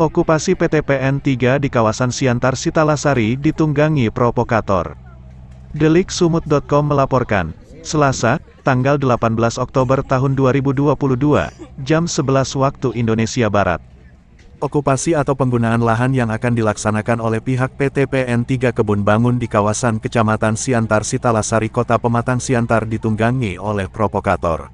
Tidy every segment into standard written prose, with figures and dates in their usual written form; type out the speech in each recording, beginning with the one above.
Okupasi PT PN3 di kawasan Siantar Sitalasari ditunggangi provokator. Deliksumut.com melaporkan, Selasa, tanggal 18 Oktober tahun 2022, jam 11 waktu Indonesia Barat. Okupasi atau penggunaan lahan yang akan dilaksanakan oleh pihak PT PN3 Kebun Bangun di kawasan Kecamatan Siantar Sitalasari Kota Pematang Siantar ditunggangi oleh provokator.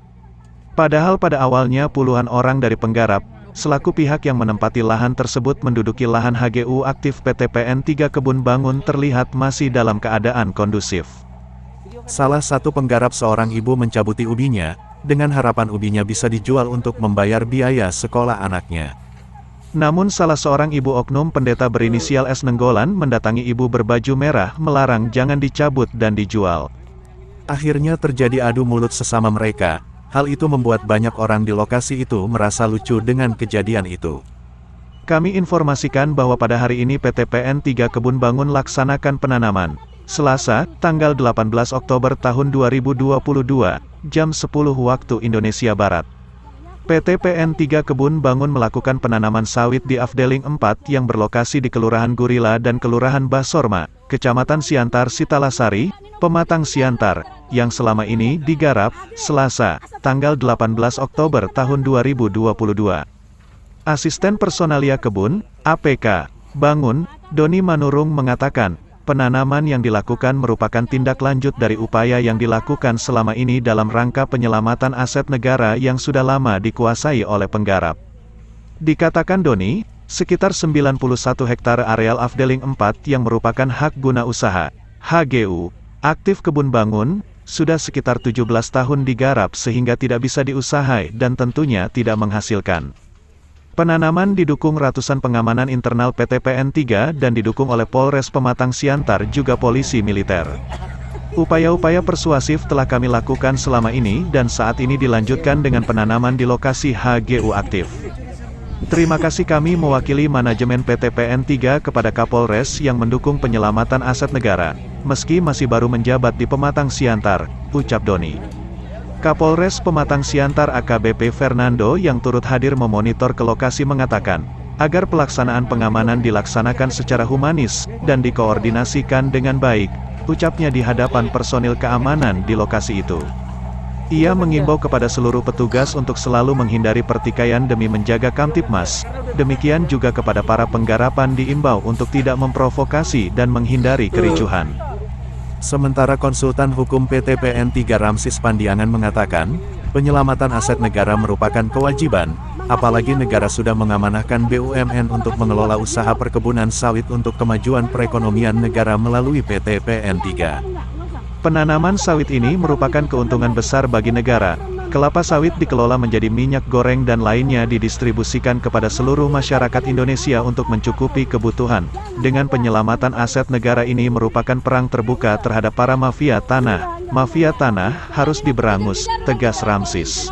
Padahal pada awalnya puluhan orang dari penggarap, selaku pihak yang menempati lahan tersebut menduduki lahan HGU aktif PT PN3 Kebun Bangun terlihat masih dalam keadaan kondusif. Salah satu penggarap seorang ibu mencabuti ubinya, dengan harapan ubinya bisa dijual untuk membayar biaya sekolah anaknya. Namun salah seorang ibu oknum pendeta berinisial S Nenggolan mendatangi ibu berbaju merah melarang jangan dicabut dan dijual. Akhirnya terjadi adu mulut sesama mereka. Hal itu membuat banyak orang di lokasi itu merasa lucu dengan kejadian itu. Kami informasikan bahwa pada hari ini PT PN3 Kebun Bangun laksanakan penanaman. Selasa, tanggal 18 Oktober tahun 2022, jam 10 waktu Indonesia Barat. PT PN3 Kebun Bangun melakukan penanaman sawit di Afdeling 4 yang berlokasi di Kelurahan Gurila dan Kelurahan Basorma, Kecamatan Siantar Sitalasari, Pematang Siantar, yang selama ini digarap, Selasa, tanggal 18 Oktober tahun 2022. Asisten Personalia Kebun, APK, Bangun, Doni Manurung mengatakan, penanaman yang dilakukan merupakan tindak lanjut dari upaya yang dilakukan selama ini dalam rangka penyelamatan aset negara yang sudah lama dikuasai oleh penggarap. Dikatakan Doni, sekitar 91 hektar areal Afdeling 4 yang merupakan hak guna usaha, HGU, aktif Kebun Bangun, sudah sekitar 17 tahun digarap sehingga tidak bisa diusahai dan tentunya tidak menghasilkan. Penanaman didukung ratusan pengamanan internal PT PN3 dan didukung oleh Polres Pematang Siantar juga polisi militer. Upaya-upaya persuasif telah kami lakukan selama ini dan saat ini dilanjutkan dengan penanaman di lokasi HGU aktif. Terima kasih kami mewakili manajemen PT PN3 kepada Kapolres yang mendukung penyelamatan aset negara, meski masih baru menjabat di Pematang Siantar, ucap Doni. Kapolres Pematang Siantar AKBP Fernando yang turut hadir memonitor ke lokasi mengatakan, agar pelaksanaan pengamanan dilaksanakan secara humanis dan dikoordinasikan dengan baik, ucapnya di hadapan personil keamanan di lokasi itu. Ia mengimbau kepada seluruh petugas untuk selalu menghindari pertikaian demi menjaga Kamtibmas. Demikian juga kepada para penggarapan diimbau untuk tidak memprovokasi dan menghindari kericuhan. Sementara konsultan hukum PT PN3 Ramsis Pandiangan mengatakan, penyelamatan aset negara merupakan kewajiban, apalagi negara sudah mengamanahkan BUMN untuk mengelola usaha perkebunan sawit untuk kemajuan perekonomian negara melalui PT PN3. Penanaman sawit ini merupakan keuntungan besar bagi negara. Kelapa sawit dikelola menjadi minyak goreng dan lainnya didistribusikan kepada seluruh masyarakat Indonesia untuk mencukupi kebutuhan. Dengan penyelamatan aset negara ini merupakan perang terbuka terhadap para mafia tanah. Mafia tanah harus diberangus, tegas Ramsis.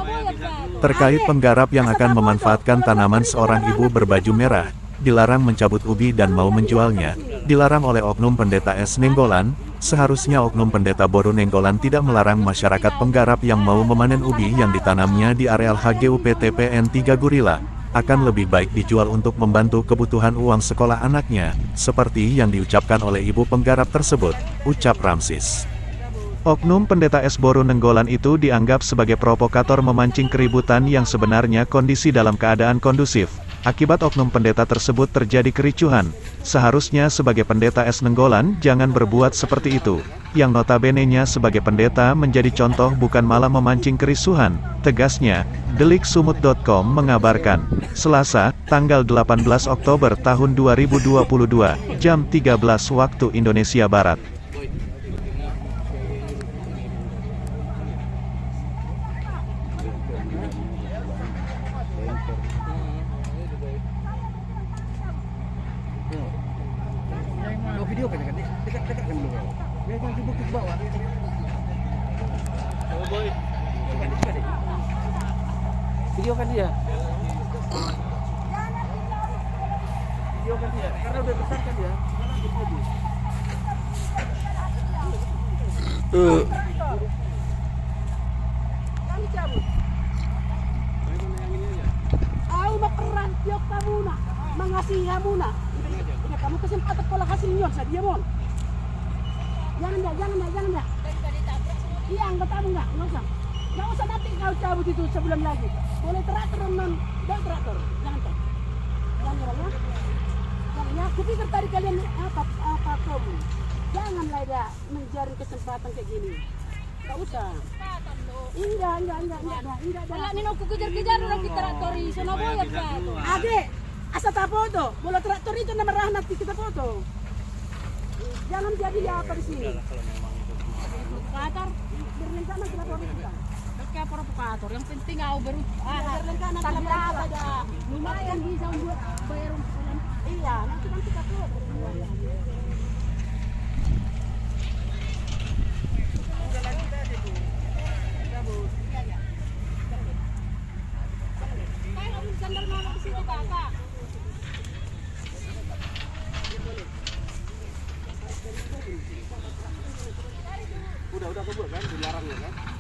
Terkait penggarap yang akan memanfaatkan tanaman seorang ibu berbaju merah, dilarang mencabut ubi dan mau menjualnya, dilarang oleh oknum pendeta S Nenggolan. Seharusnya oknum pendeta Boru Nenggolan tidak melarang masyarakat penggarap yang mau memanen ubi yang ditanamnya di areal HGU PT PN3 Gurila, akan lebih baik dijual untuk membantu kebutuhan uang sekolah anaknya, seperti yang diucapkan oleh ibu penggarap tersebut, ucap Ramsis. Oknum pendeta S. Boru Nenggolan itu dianggap sebagai provokator memancing keributan yang sebenarnya kondisi dalam keadaan kondusif. Akibat oknum pendeta tersebut terjadi kericuhan. Seharusnya sebagai pendeta S. Nenggolan jangan berbuat seperti itu. Yang notabene-nya sebagai pendeta menjadi contoh bukan malah memancing kerisuhan, tegasnya. Deliksumut.com mengabarkan, Selasa, tanggal 18 Oktober tahun 2022, jam 13 waktu Indonesia Barat. Video kan dekat kan dulu. Dia jangan duduk di bawah. Oh boy. Video kan dia. Video kan dia. Karena udah besar kan dia. Kami cabut. Aku mau keran tiap kamu nak. ngasih kamu nak. Udah kamu kesempatan pola kasih nyon saya dia mon. Jangan dah. Iya, enggak tahu enggak usah. Enggak usah nanti kau cabut itu sebulan lagi. Boleh traktor non, dan traktor. Jangan tak. Jangan ya. Jangan ya. Kupikir tadi kalian apa kamu. Janganlah ya mencari kesempatan kayak gini. Enggak usah. Enggak. Wala nino ko kejar-kejar orang kita traktori sana boya pa. Ade, asa tak foto. Bola traktor itu nama rahmat kita foto. Jangan jadi apa di sini. Provokator. Berencana kita foto kita. Kayak provokator. Yang penting aku baru Berencana tak kita berapa foto. dah. Lumayan bisa buat bayar bulan. Iya, nanti kan kita foto. Kayak kamu sandal mama di situ kakak. Udah kebur kan, dilarang ya kan?